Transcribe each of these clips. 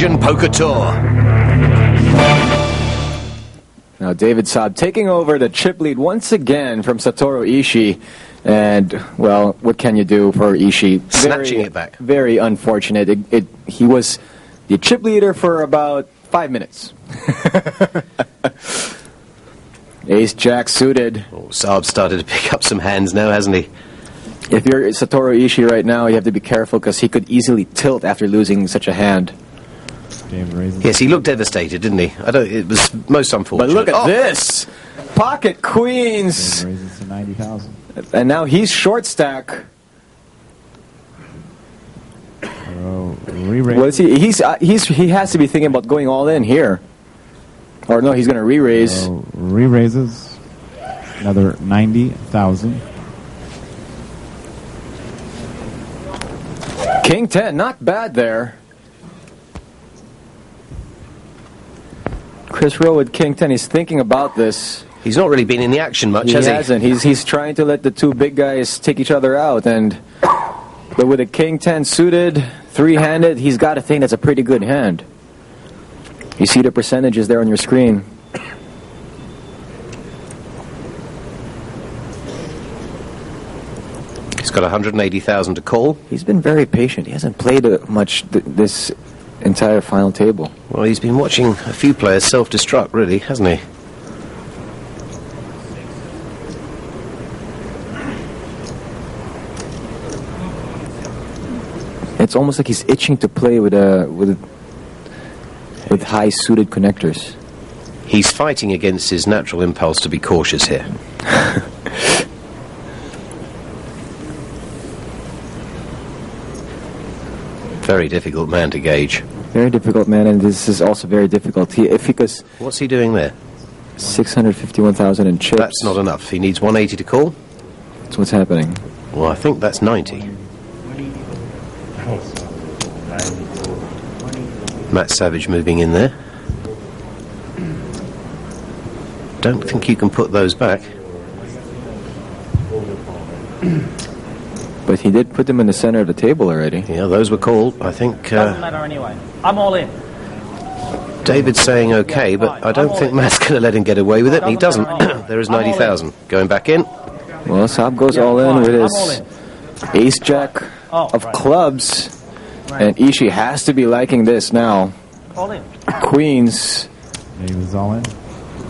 Asian Poker Tour. Now David Saab taking over the chip lead once again from Satoru Ishii. And, well, what can you do for Ishii? Snatching it back. Very unfortunate. He was the chip leader for about 5 minutes. Ace-Jack suited. Oh, Saab started to pick up some hands now, hasn't he? If you're Satoru Ishii right now, you have to be careful because he could easily tilt after losing such a hand. Yes, he looked devastated, didn't he? It was most unfortunate. But look at this! Pocket queens! Raises to 90,000. And now he's short stack. What is he? He has to be thinking about going all in here. Or no, he's going to re-raise. Re-raises another 90,000. King 10, not bad there. Chris Rowe with King 10, he's thinking about this. He's not really been in the action much, has he? He hasn't. He's trying to let the two big guys take each other out. But with a King 10 suited, three-handed, he's got to think that's a pretty good hand. You see the percentages there on your screen. He's got 180,000 to call. He's been very patient. He hasn't played much this entire final table. Well, he's been watching a few players self-destruct, really, hasn't he? It's almost like he's itching to play with high suited connectors. He's fighting against his natural impulse to be cautious here. Very difficult man to gauge. Very difficult man, and this is also very difficult. What's he doing there? 651,000 in chips. That's not enough. He needs 180 to call. That's what's happening. Well, I think that's 90. Matt Savage moving in there. Don't think you can put those back. But he did put them in the center of the table already. Yeah, those were called. I think... Doesn't matter anyway. I'm all in. David's saying okay, but I don't think Matt's going to let him get away with it. He doesn't. There is 90,000. Going back in. Well, Saab goes all in with his ace-jack of clubs. And Ishii has to be liking this now. All in. Queens. He was all in.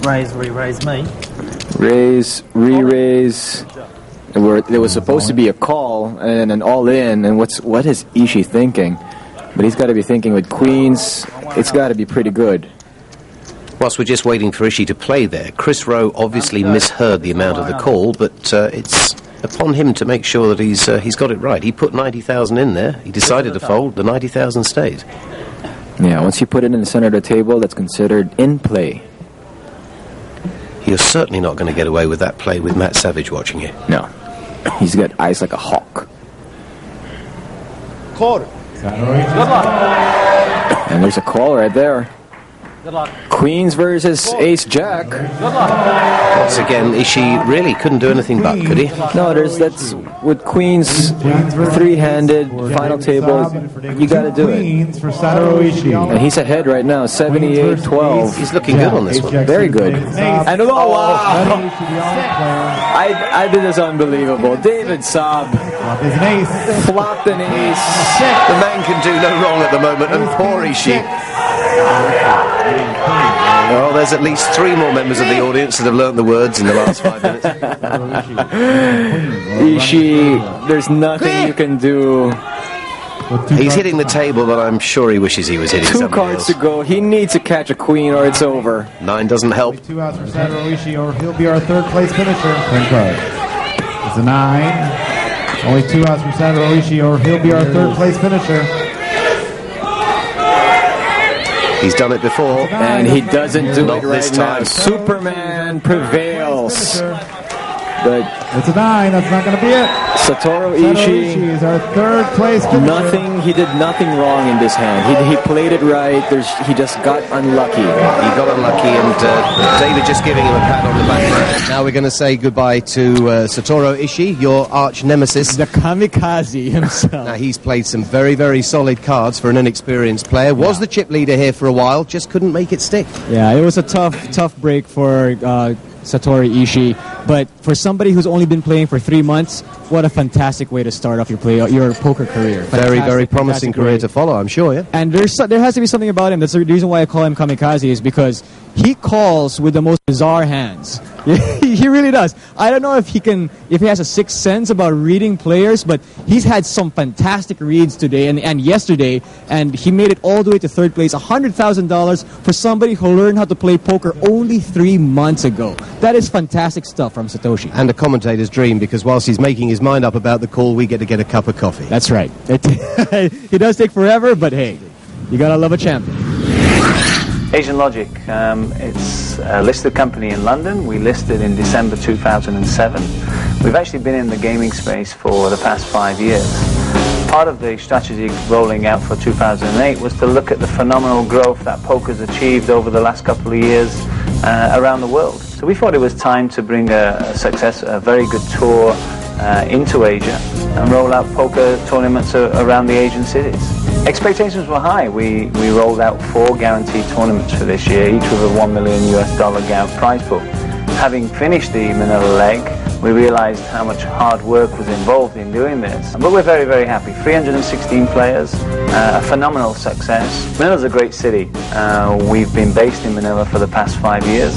Raise, re-raise me. Raise, re-raise. There was supposed to be a call and an all-in. And what is Ishii thinking? But he's got to be thinking with queens, it's got to be pretty good. Whilst we're just waiting for Ishii to play there, Chris Rowe obviously misheard the amount of the call, but it's upon him to make sure that he's got it right. He put 90,000 in there. He decided to fold. The 90,000 stayed. Yeah, once you put it in the center of the table, that's considered in play. You're certainly not going to get away with that play with Matt Savage watching you. No. He's got eyes like a hawk. Quarter. Good luck. And there's a call right there. Good luck. Queens versus ace-jack. Good luck. Once again, Ishii really couldn't do anything but, could he? No, that's with queens, three-handed, final table, you got to do it. And he's ahead right now, 78-12. He's looking good on this one. Very good. And oh, wow! I did this unbelievable. David Saab flopped an ace. The man can do no wrong at the moment, and poor Ishii. Well, there's at least 3 more members of the audience that have learnt the words in the last 5 minutes. Ishii, there's nothing you can do. He's hitting the table, but I'm sure he wishes he was hitting something 2 cards else. to go. He needs to catch a queen or it's over. 9 doesn't help. 2 outs for Satoru Ishii, or he'll be our third place finisher. 10 cards. It's a 9. Only 2 outs for Satoru Ishii, or he'll be our third place finisher. He's done it before. And he doesn't do Not it right this time. now. Superman prevails. But It's a 9. That's not going to be it. Satoru Satoru Ishii, Ishii is our third place finisher. he did nothing wrong in this hand. He played it right. He just got unlucky. He got unlucky, and David just giving him a pat on the back. Now we're going to say goodbye to Satoru Ishii, your arch nemesis. The kamikaze himself. Now, he's played some very, very solid cards for an inexperienced player. Was the chip leader here for a while, just couldn't make it stick. Yeah, it was a tough break for Satoru Ishii. But for somebody who's only been playing for 3 months, what a fantastic way to start off your poker career. Very, very promising career way to follow, I'm sure, yeah? And there has to be something about him. That's the reason why I call him kamikaze, is because he calls with the most bizarre hands. He really does. I don't know if he has a sixth sense about reading players, but he's had some fantastic reads today and yesterday, and he made it all the way to third place, $100,000 for somebody who learned how to play poker only 3 months ago. That is fantastic stuff from Satoshi. And a commentator's dream, because whilst he's making his mind up about the call, we get to get a cup of coffee. That's right. He does take forever, but hey, you gotta love a champion. Asian Logic, it's a listed company in London. We listed in December 2007. We've actually been in the gaming space for the past 5 years. Part of the strategy rolling out for 2008 was to look at the phenomenal growth that poker's achieved over the last couple of years around the world. So we thought it was time to bring a very good tour into Asia and roll out poker tournaments around the Asian cities. Expectations were high. We rolled out 4 guaranteed tournaments for this year, each with a $1 million prize pool. Having finished the Manila leg, we realized how much hard work was involved in doing this. But we're very, very happy. 316 players, a phenomenal success. Manila's a great city. We've been based in Manila for the past 5 years.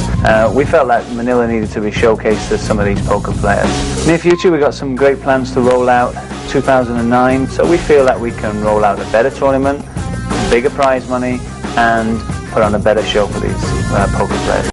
We felt that Manila needed to be showcased to some of these poker players. Near future, we've got some great plans to roll out 2009. So we feel that we can roll out a better tournament, bigger prize money, and put on a better show for these poker players.